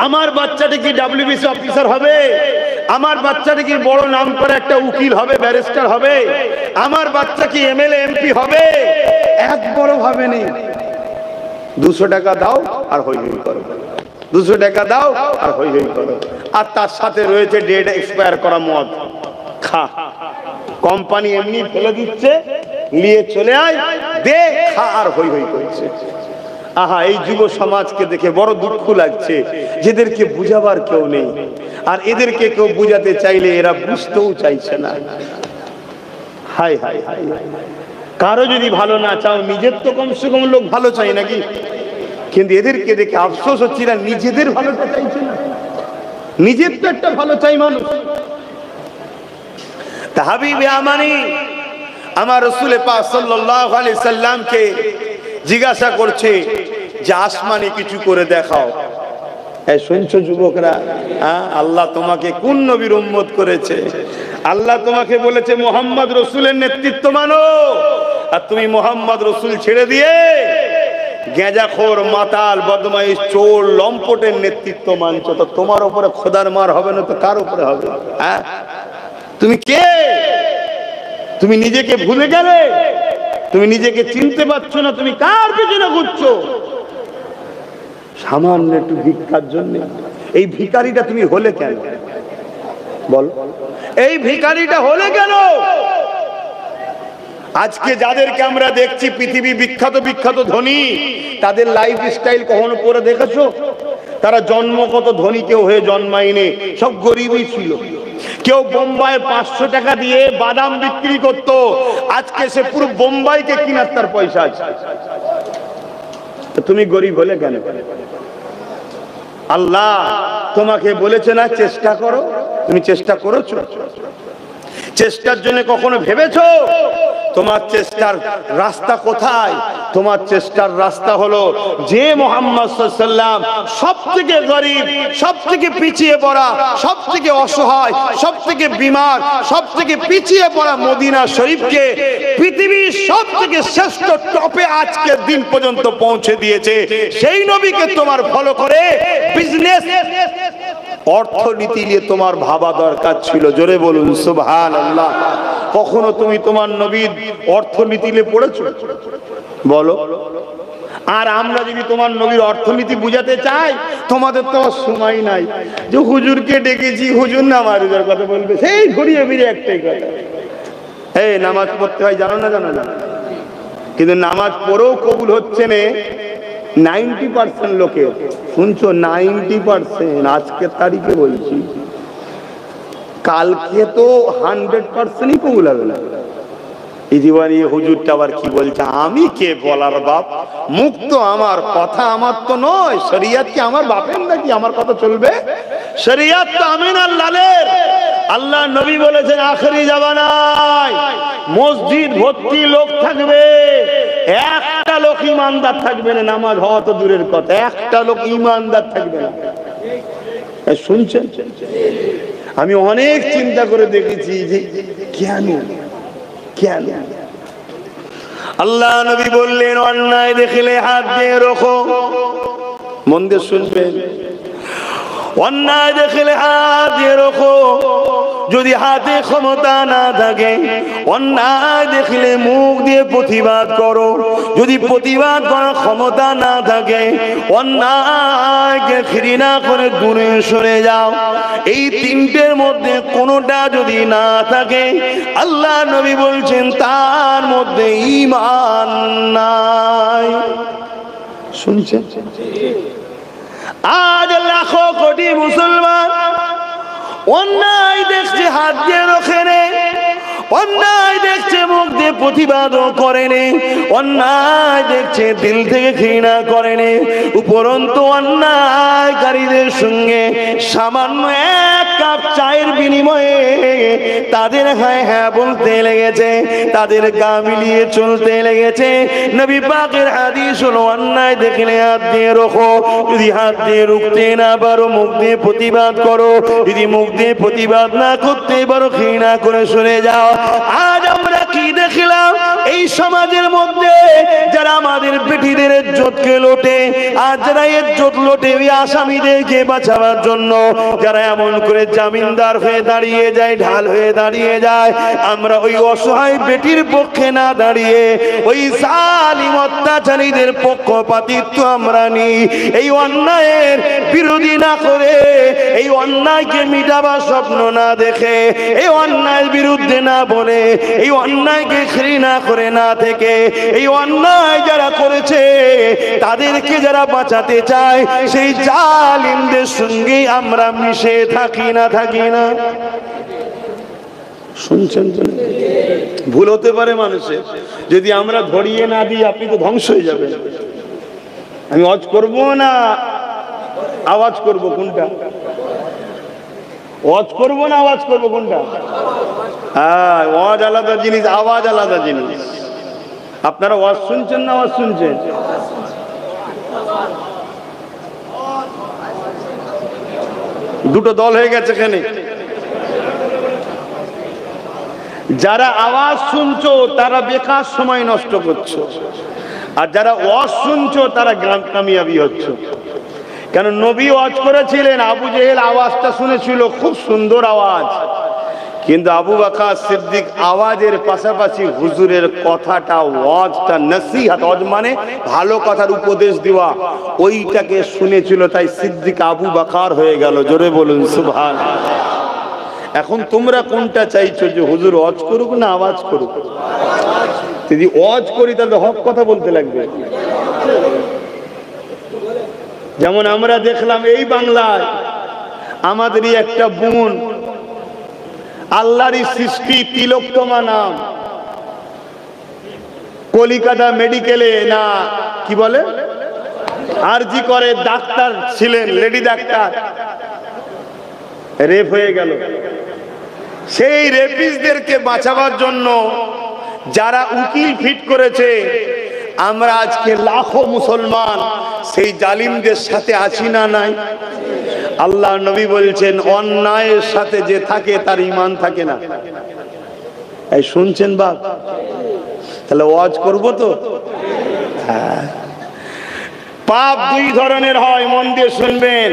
Speaker 1: আমার বাচ্চাটা কি ডাব্লিউবিসি অফিসার হবে? আমার বাচ্চাটা কি বড় নাম করে একটা উকিল হবে, ব্যারিস্টার হবে? আমার বাচ্চা কি এমএলএ এমপি হবে? এক বড় ভাবে নেই, 200 টাকা দাও আর হই হই করো, 200 টাকা দাও আর হই হই করো। আর তার সাথে রয়েছে ডেট এক্সপায়ার করা মদ, খা। কোম্পানি এমনি ফেলে দিচ্ছে, নিয়ে চলে আয়, দে, খা আর হই হই করছে। আহা, এই যুব সমাজকে দেখে বড় দুঃখ লাগছে, যেদেরকে বুঝাবার কেউ নেই। আর এদেরকে কেউ বুঝাতে চাইলে এরা বুঝতেও চাইছে না। হাই হাই হাই, কারো যদি ভালো না চাও, নিজের তো কমসে কম লোক ভালো চাই নাকি? কিন্তু এদেরকে দেখে আফসোস হচ্ছে, না নিজেদের ভালোটা চাইছে না, নিজের তো একটা ভালো চাই মানুষ। তা হাবিবে আমানি আমার রাসূল পাক সাল্লাল্লাহু আলাইহি সাল্লামকে জিজ্ঞাসা করছে যে আসমানে কিছু করে দেখাও। এই শুনছো যুবকরা, আল্লাহ তোমাকে কোন নবীর উম্মত করেছে? আল্লাহ তোমাকে বলেছে মুহাম্মদ রাসূলের নেতৃত্ব মানো, আর তুমি মুহাম্মদ রাসূল ছেড়ে দিয়ে গেঁজাখোর, মাতাল, বদমাইশ, চোর, লম্পটের নেতৃত্ব মানছো। তো তোমার উপরে খোদার মার হবে না তো কার উপরে হবে? তুমি কে? তুমি নিজেকে ভুলে গেলে? তুমি নিজেকে চিনতে পারছো না? তুমি কার পেছনে ঘুরছো? সামান্য একটু ভিক্ষার জন্য এই ভিখারিটা তুমি হলে কেন? বল, এই ভিখারিটা হলে কেন? আজকে যাদেরকে আমরা দেখছি পৃথিবী বিখ্যাত বিখ্যাত ধনী, তাদের লাইফ স্টাইল কখনো করে দেখেছো? তারা জন্মগত ধনী কেউ হয়ে জন্মায়নি, সব গরিবই ছিল। কেউ বোম্বাইয়ে 500 টাকা দিয়ে বাদাম বিক্রি করত, আজকে সে পুরো বোম্বাইকে কিনার তার পয়সা আছে। তুমি গরিব হলে কেন? আল্লাহ তোমাকে বলেছে না চেষ্টা করো, তুমি চেষ্টা করেছো? চেষ্টার জন্য কখনো ভেবেছো তোমার চেষ্টার রাস্তা কোথায়? তোমার চেষ্টার রাস্তা হলো যে মুহাম্মদ সাল্লাল্লাহু আলাইহি ওয়াসাল্লাম সবথেকে গরিব, সবথেকে পিছিয়ে পড়া, সবথেকে অসহায়, সবথেকে বিমার, সবথেকে পিছিয়ে পড়া মদিনা শরীফকে পৃথিবীর সবথেকে শ্রেষ্ঠ টপে আজকের দিন পর্যন্ত পৌঁছে দিয়েছে। সেই নবীকে তোমার ফলো করে বিজনেস, অর্থনীতি নিয়ে তোমার ভাবা দরকার ছিল। জোরে বলুন সুবহানাল্লাহ। কখনো তুমি তোমার নবীর অর্থনীতি নিয়ে পড়েছো? বলো। আর আমরা যদি তোমার নবীর অর্থনীতি বুঝাতে চাই, তোমাদের তো সময় নাই যে হুজুরকে ডেকেছি, হুজুর নামাজের কথা বলবে, সেই ঘুরিয়ে ফিরে একটাই কথা, এই নামাজ পড়তে হয়, জানো না? জানো না? কিন্তু নামাজ পড়েও কবুল হচ্ছে না 90% লোকে। শুনছো? 90%। আজকের তারিখে বলছি, কালকে তো 100%ই কবুল হবে না। এই জীবনে হুজুরটা আবার কি বলছে? আমি কে বলার বাপ? মুখ তো আমার, কথা আমার তো নয়। শরিয়ত কি আমার বাপের নাকি আমার কথা চলবে? শরিয়ত তো আমিনার লালের। আল্লাহ নবী বলেছেন আখেরি জামানায় মসজিদ ভর্তি লোক থাকবে, একটা লোক ইমানদার থাকবে না। নামাজ হওয়া তো দূরের কথা, একটা লোক ইমানদার থাকবে না। শুনছেন? আমি অনেক চিন্তা করে দেখেছি যে কেন কেন আল্লাহ নবী বললেন অন্যায় দেখলে হাত দিয়ে রাখো। মন দিয়ে শুনবেন, অন্যায় দেখলে হাত দিয়ে রাখো। যদি হাতে ক্ষমতা না থাকে, অন্যায় দেখলে মুখ দিয়ে প্রতিবাদ করো। যদি প্রতিবাদ করার ক্ষমতা না থাকে, অন্যায়কে ঘৃণা করে দূরে সরে যাও। এই তিনটের মধ্যে কোনোটা যদি না থাকে, আল্লাহ নবী বলছেন তার মধ্যে ঈমান নাই। শুনছেন? আজ লাখো কোটি মুসলমান অন্যায় দেখছে, হাত দিয়ে রোখে নে। অন্যায় দেখছে, মুখ দিয়ে প্রতিবাদও করে নে। অন্যায় দেখছে, দিল থেকে ঘৃণা করে নে। উপরন্তু অন্যায়কারীদের সঙ্গে সামান্য এক কাপ চায়ের বিনিময়ে তাদের হ্যাঁ হ্যাঁ বলতে লেগেছে, তাদের গা মিলিয়ে চলতে লেগেছে। নবী পাকের হাদিস হলো অন্যায় দেখলে হাত দিয়ে রোখো। যদি হাত দিয়ে রুখতে না পারো, মুখ দিয়ে প্রতিবাদ করো। যদি মুখ দিয়ে প্রতিবাদ না করতে পারো, ঘৃণা করে সরে যাও। আজ আমরা কি দেখলাম, এই সমাজের মধ্যে যারা আমাদের বেটিদের ইজ্জতকে লোটে, আর যারা ইজ্জত লোটে ওই আসামিদেরকে বাঁচাবার জন্য যারা এমন করে জামিনদার হয়ে দাঁড়িয়ে যায়, ঢাল হয়ে দাঁড়িয়ে যায়, আমরা ওই অসহায় বেটির পক্ষে না দাঁড়িয়ে ওই জালিম অত্যাচারীদের পক্ষপাতিত্ব আমরা নিই। এই অন্যায়ের বিরোধী না করে, এই অন্যায়কে মিটাবার স্বপ্ন না দেখে, এই অন্যায়ের বিরুদ্ধে না বলে, এই অন্যায়কে ঘৃণা করে না থেকে, এই অন্যায় যারা করেছে তাদেরকে যারা বাঁচাতে চায় সেই জালিমদের সঙ্গে আমরা মিশে থাকি না থাকি না? শুনছেন তো? ভুল হতে পারে মানুষের, যদি আমরা ধরিয়ে না দিই আপনি তো ধ্বংস হয়ে যাবেন। আমি ওয়াজ করব না আওয়াজ করব, কোনটা? ওয়াজ করব না আওয়াজ করব, কোনটা? হ্যাঁ, ওয়াজ আলাদা জিনিস, আওয়াজ আলাদা জিনিস। আপনারা ওয়াজ শুনছেন না আওয়াজ শুনছেন? দুটো দল হয়ে গেছে এখানে। যারা আওয়াজ শুনছো তারা বেকার সময় নষ্ট করছো, আর যারা ওয়াজ শুনছো তারা কামিয়াবি হচ্ছে। কেন, নবী ওয়াজ করেছিলেন, আবু জেহেল আওয়াজটা শুনেছিল, খুব সুন্দর আওয়াজ, কিন্তু আবু বকর সিদ্দিক আওয়াজের পাশাপাশি হুজুরের কথাটা, ওয়াজটা, নসিহত, ওয়াজ মানে ভালো কথার উপদেশ দেওয়া, ওইটাকে শুনেছিল, তাই সিদ্দিক আবু বকর হয়ে গেল। জোরে বলুন সুবহানাল্লাহ। এখন তোমরা কোনটা চাইছো, যে হুজুর ওয়াজ করুক না আওয়াজ করুক? যদি ওয়াজ করি তাহলে হক কথা বলতে লাগবে। যেমন আমরা দেখলাম এই বাংলায় আমাদেরই একটা বোন, আল্লাহরই সৃষ্টি, তিলোত্তমা নাম, কলিকাতা মেডিকেলে না কি বলে আরজি করে ডাক্তার ছিলেন, লেডি ডাক্তার, রেপ হয়ে গেল। সেই রেপিস্টদেরকে বাঁচাবার জন্য যারা উকিল ফিট করেছে, আমরা আজকে লাখো মুসলমান সেই জালিমদের সাথে আছি না নাই? আল্লাহ নবী বলছেন, অন্যায়ের সাথে যে থাকে তার ঈমান থাকে না। এই শুনছেন বাপ? তাহলে ওয়াজ করব তো? হ্যাঁ। পাপ দুই ধরনের হয়, মন দিয়ে শুনবেন।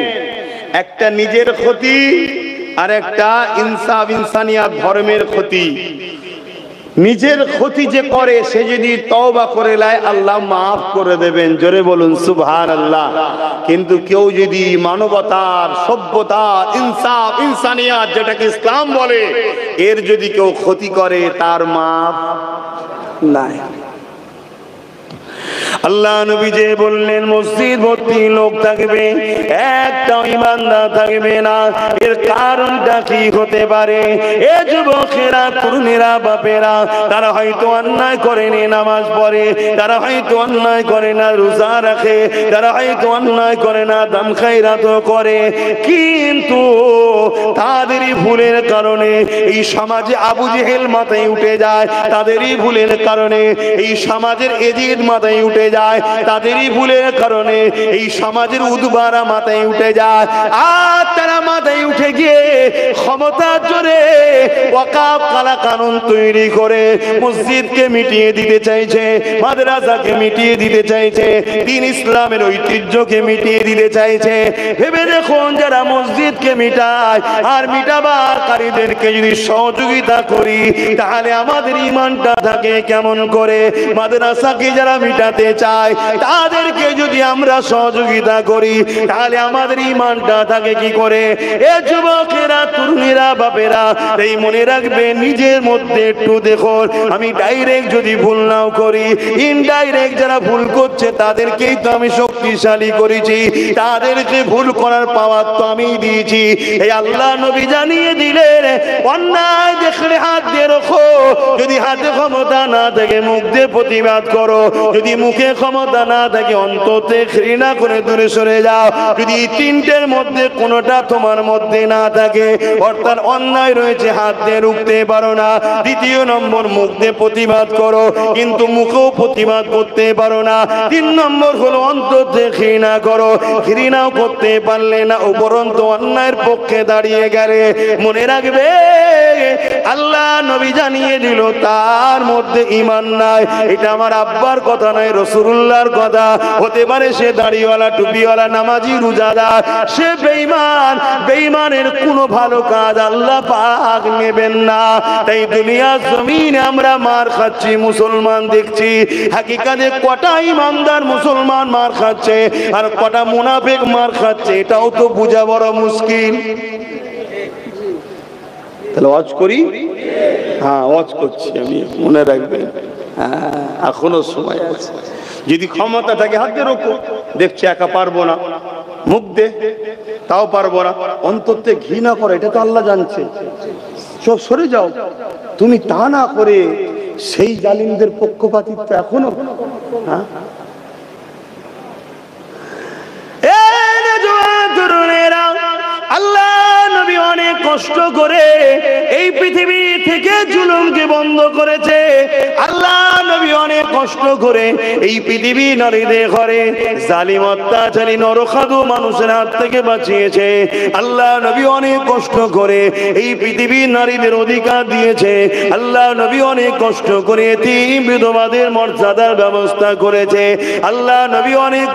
Speaker 1: একটা নিজের ক্ষতি, আর একটা ইনসাফ, ইনসানিয়াত, ধর্মের ক্ষতি। নিজের ক্ষতি যে করে সে যদি তওবা করে নেয় আল্লাহ মাফ করে দেবেন। জোরে বলুন সুবহানাল্লাহ। কিন্তু কেউ যদি মানবতার, সভ্যতার, ইনসাফ, ইনসানিয়াত যেটাকে ইসলাম বলে, এর যদি কেউ ক্ষতি করে তার মাফ নাই। আল্লাহ নবী যে বললেন মসজিদ ভর্তি লোক থাকবে, একটা ইমানদার থাকবে না। এর কারণটা কি হতে পারে? এ যুবকেরা, তরুণেরা, বাপেরা, তারা হয়তো অন্যায় করেনি, নামাজ পড়ে, তারা হয়তো অন্যায় করে না, রোজা রাখে, তারা হয়তো অন্যায় করে না, দান খায়রাত করে, কিন্তু তাদেরই ভুলের কারণে এই সমাজে আবু জেহেল মাথায় উঠে যায়, তাদেরই ভুলের কারণে এই সমাজের এজিদ মাথায় উঠে যায়, তাদেরই ভুলের কারণে এই সমাজের উদবারা মাথায় উঠে যায়। আর তারা মাথায় উঠে গিয়ে ক্ষমতার জোরে ওয়াকাফ কালা কানুন তৈরি করে মসজিদকে মিটিয়ে দিতে চাইছে, মাদ্রাসাকে মিটিয়ে দিতে চাইছে, দ্বীন ইসলামের ঐতিহ্যকে মিটিয়ে দিতে চাইছে। ভেবে দেখুন, যারা মসজিদকে মিটায় আর মিটাবাকারীদেরকে যদি সহযোগিতা করি তাহলে আমাদের ঈমানটা থাকে কেমন করে? মাদ্রাসাকে যারা মিটাতে চায় তাদেরকে যদি আমরা সহযোগিতা করি তাহলে আমাদের ঈমানটা থাকে কি করে? এ যুবকেরা, তরুণীরা, বাপেরা, এই মনে রাখবে, নিজের মধ্যে একটু দেখুন। আমি ডাইরেক্ট যদি ভুল নাও করি, ইনডাইরেক্ট যারা ভুল করছে তাদেরকেই তো আমি শক্তিশালী করেছি, তাদেরকে ভুল করার পাওয়ার তো আমি দিয়েছি। এই আল্লাহ নবী জানিয়ে দিলেন, অন্যায় দেখলে হাত দিয়ে রাখো, যদি হাতে ক্ষমতা না থাকে মুখ দিয়ে প্রতিবাদ করো, যদি মুখে ক্ষমতা না থাকে অন্তরে ঘৃণা করে দূরে সরে যাও। যদি তিনটের মধ্যে কোনোটা তোমার মধ্যে না থাকে, অর্থাৎ অন্যায় রয়েছে হাত দিয়ে রুখতে পারো না, দ্বিতীয় নম্বর মুখ দিয়ে প্রতিবাদ করো কিন্তু মুখেও প্রতিবাদ করতে পারো না, তিন নম্বর হলো অন্তরে ঘৃণা করো, ঘৃণাও করতে পারলে না উপরন্তু অন্যায়ের পক্ষে দাঁড়িয়ে গেলে, মনে রাখবে আল্লাহ নবী জানিয়ে দিল তার মধ্যে ঈমান নাই। এটা আমার আব্বার কথা নয়, রাসূলুল্লাহর কথা। হতে পারে সে দাড়িওয়ালা, টুপিওয়ালা, নামাজি, রোজাদার, সে বেঈমান। বেঈমানের কোনো ভালো কাজ আল্লাহ পাক নেবেন না। তাই দুনিয়ার জমিনে আমরা মার খাচ্ছি, মুসলমান দেখছি, হাকিকাতে কটা ইমানদার মুসলমান মার খাচ্ছে আর কটা মুনাফিক মার খাচ্ছে, এটাও তো বোঝা বড় মুশকিল। তাহলে ওয়াজ করি? হ্যাঁ, ওয়াজ করছি আমি, মনে রাখবেন। হ্যাঁ, এখনো সময় আছে। যদি ক্ষমতা থাকে হাতে রোকো, দেখছি একা পারবো না, মুখ দে, তাও পারবো না, অন্তর থেকে ঘৃণা করে, এটা তো আল্লাহ জানছে, সব সরে যাও। তুমি তা না করে সেই জালিমদের পক্ষপাতিত্ব এখনো। হ্যাঁ, আল্লাহ নবী অনেক কষ্ট করে এই পৃথিবী থেকে জুলুমকে বন্ধ করেছে। আল্লাহ নবী অনেক কষ্ট করে এই পৃথিবী নারীদের ঘরে জালিম অত্যাচারী নরখাদু মানুষের হাত থেকে বাঁচিয়েছে। আল্লাহ নবী অনেক কষ্ট করে এই পৃথিবীর নারীদের অধিকার দিয়েছে। আল্লাহ নবী অনেক কষ্ট করে এতিম বিধবাদের মর্যাদার ব্যবস্থা করেছে। আল্লাহ নবী অনেক